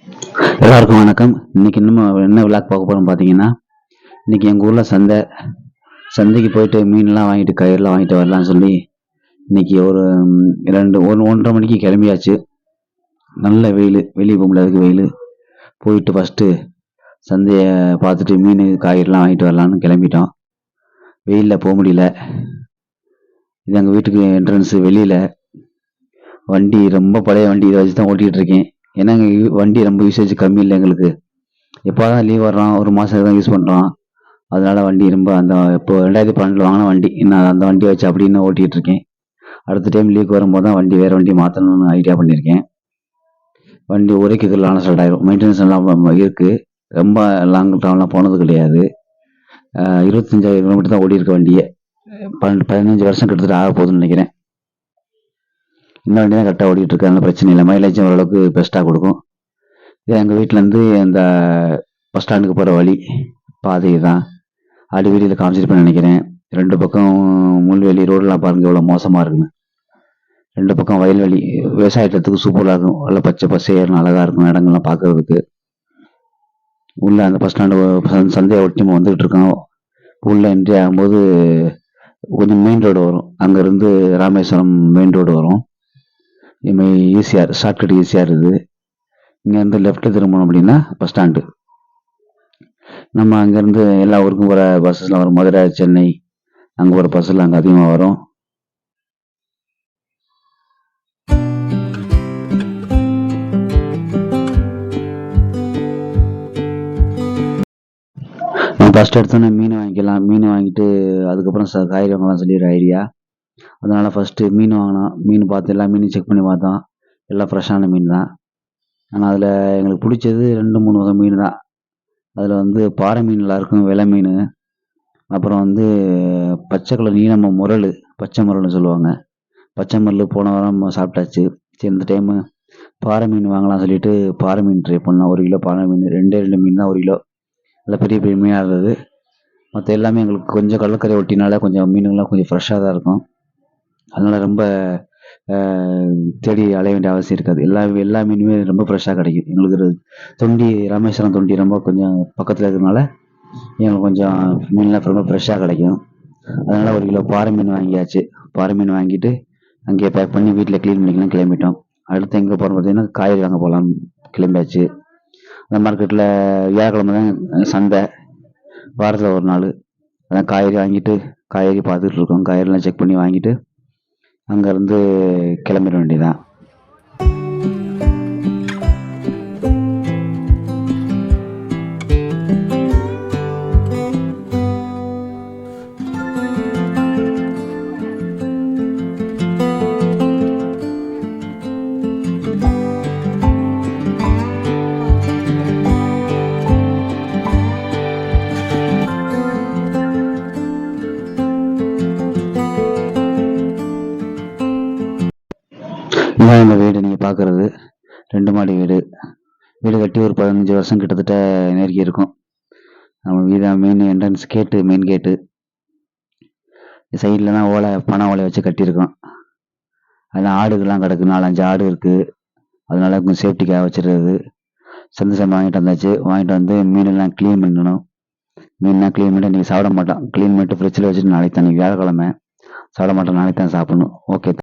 எல்லாருக்கும் வணக்கம். இன்னைக்கு என்ன விழாக்கு பார்க்க போறோம் பார்த்தீங்கன்னா, இன்னைக்கு எங்கள் ஊரில் சந்தைக்கு போயிட்டு மீன்லாம் வாங்கிட்டு கயிறுலாம் வாங்கிட்டு வரலாம்னு சொல்லி இன்னைக்கு ஒரு 1:30 மணிக்கு கிளம்பியாச்சு. நல்ல வெயில், வெளியே போக முடியாதுக்கு வெயில். போயிட்டு ஃபஸ்ட்டு சந்தையை பார்த்துட்டு மீன் காய்கறிலாம் வாங்கிட்டு வரலான்னு கிளம்பிட்டோம். வெயிலில் போக முடியல. இது எங்கள் வீட்டுக்கு என்ட்ரன்ஸு வெளியில். வண்டி ரொம்ப பழைய வண்டி, இதை வச்சு தான் ஓட்டிகிட்டு இருக்கேன். ஏன்னா வண்டி ரொம்ப யூசேஜ் கம்மி இல்லை எங்களுக்கு. எப்போ தான் லீவ் வர்றோம், ஒரு மாதம் தான் யூஸ் பண்ணுறோம். அதனால வண்டி ரொம்ப இப்போ 2012 வாங்கின வண்டி, நான் அந்த வண்டியை வச்சு அப்படின்னு ஓட்டிகிட்டு இருக்கேன். அடுத்த டைம் லீவுக்கு வரும்போது தான் வேறு வண்டி மாற்றணும்னு ஐடியா பண்ணியிருக்கேன். வண்டி உரைக்குது லானஸ்டார்ட் ஆயிரும். மெயின்டெனன்ஸ் எல்லாம் இருக்குது. ரொம்ப லாங் ட்ராவல்லாம் போனது கிடையாது. 25,000 கிலோமீட்டர் தான் ஓடி இருக்க வண்டியை. 15 வருஷம் கிட்டத்தட்ட ஆக போகுதுன்னு நினைக்கிறேன். இந்த வண்டி தான் கரெக்டாக ஓடிட்டு இருக்கு. அதனால பிரச்சனை இல்லை. மைலேஜும் ஓரளவுக்கு பெஸ்ட்டாக கொடுக்கும். இது எங்கள் வீட்டிலேருந்து இந்த பஸ் ஸ்டாண்டுக்கு போகிற வழி பாதை தான். வீடியோவில் காமிச்சிருப்பேன்னு நினைக்கிறேன். 2 பக்கம் முள்வெளி, ரோடெலாம் பாருங்கள் எவ்வளோ மோசமாக இருக்குன்னு. 2 பக்கம் வயல்வெளி, விவசாயத்துக்கு சூப்பராக இருக்கும். நல்லா பச்சை பசேர்னு அழகாக இருக்கும் இடங்கள்லாம் பார்க்கறதுக்கு. உள்ள அந்த பஸ் ஸ்டாண்டு சந்தையை ஒட்டி நம்ம வந்துகிட்டு இருக்கோம். உள்ள என்ட்ரி ஆகும்போது கொஞ்சம் மெயின் ரோடு வரும். அங்கேருந்து ராமேஸ்வரம் மெயின் ரோடு வரும். ஈஸியாக ஷார்ட்கட் ஈஸியாக இருக்குது. இங்கேருந்து லெஃப்ட்டில் திரும்பணும் அப்படின்னா பஸ் ஸ்டாண்டு. நம்ம அங்கேருந்து எல்லா ஊருக்கும் போகிற பஸ்ஸஸ்லாம் வரும். மதுரை, சென்னை அங்கே போகிற பஸ்ஸெல்லாம் அங்கே அதிகமாக வரும். நம்ம ஃபஸ்ட் எடுத்தோன்னே மீன் வாங்கிக்கலாம். மீன் வாங்கிட்டு அதுக்கப்புறம் காய்கறி வாங்கலாம் சொல்லி ஒரு ஐடியா. அதனால் ஃபஸ்ட்டு மீன் வாங்கினோம். மீன் பார்த்து எல்லா மீனையும் செக் பண்ணி பார்த்தோம். எல்லாம் ஃப்ரெஷ்ஷான மீன் தான். ஆனால் அதில் எங்களுக்கு பிடிச்சது 2-3 வகை மீன் தான். அதில் பாறை மீன் நல்லாயிருக்கும், வெலை மீன். அப்புறம் பச்சை கலர் நீளம முரல், பச்சை முரல்னு சொல்லுவாங்க. பச்சை முரல் போன வாரம் சாப்பிட்டாச்சு. சரி, இந்த டைமு பாறை மீன் வாங்கலாம் சொல்லிட்டு பாறை மீன் ட்ரை பண்ணோம். 1 கிலோ பாறை மீன். 2 மீன் தான் 1 கிலோ. நல்லா பெரிய பெரிய மீனாக இருந்தது. மற்ற எல்லாமே எங்களுக்கு கொஞ்சம் கடற்கரை ஒட்டினால கொஞ்சம் மீனுங்கள்லாம் கொஞ்சம் ஃப்ரெஷ்ஷாக தான் இருக்கும். அதனால் ரொம்ப தேடி அலைய வேண்டிய அவசியம் இருக்காது. எல்லா மீனுமே ரொம்ப ஃப்ரெஷ்ஷாக கிடைக்கும். எங்களுக்கு ராமேஸ்வரம் தொண்டி ரொம்ப கொஞ்சம் பக்கத்தில் இருக்கிறதுனால எங்களுக்கு கொஞ்சம் மீன்லாம் ரொம்ப ஃப்ரெஷ்ஷாக கிடைக்கும். அதனால் 1 கிலோ பாறை மீன் வாங்கியாச்சு. பாறை மீன் வாங்கிட்டு அங்கேயே பேக் பண்ணி வீட்டில் க்ளீன் பண்ணிக்கலாம் கிளம்பிட்டோம். அடுத்து எங்கே போகிறோம் பார்த்தீங்கன்னா, காய்கறி வாங்க போகலாம் கிளம்பியாச்சு. அந்த மார்க்கெட்டில் வியாழக்கிழமை தான் சந்தை, வாரத்தில் ஒரு நாள். அதான் காய்கறி வாங்கிட்டு காய்கறி பார்த்துட்டு இருக்கோம். காய்கறிலாம் செக் பண்ணி வாங்கிட்டு அங்கேருந்து கிளம்பிட வேண்டியதான். இதுதான் எங்கள் வீடு. நீங்கள் பார்க்குறது 2 மாடி வீடு. வீடு கட்டி ஒரு 15 வருஷம் கிட்டத்தட்ட நெருக்கி இருக்கும். நம்ம வீடு மெயின் என்ட்ரன்ஸ் கேட்டு, மெயின் கேட்டு சைடில் தான் பனை ஓலை வச்சு கட்டியிருக்கோம். அதெல்லாம் ஆடுகள்லாம் கிடக்கு. 4-5 ஆடு இருக்குது. அதனால கொஞ்சம் சேஃப்டிக்காக வச்சுருக்குது. சந்தை வாங்கிட்டு வந்தாச்சு. வாங்கிட்டு வந்து மீனெல்லாம் க்ளீன் பண்ணணும். மீன்லாம் க்ளீன் பண்ணிட்டு இன்றைக்கி சாப்பிட மாட்டோம். க்ளீன் பண்ணிட்டு ஃப்ரிட்ஜில் வச்சுட்டு நாளைக்கு தான், வியாழக்கிழமை சாப்பிட மாட்டோம். நாளைக்கு தான் சாப்பிடணும். ஓகே.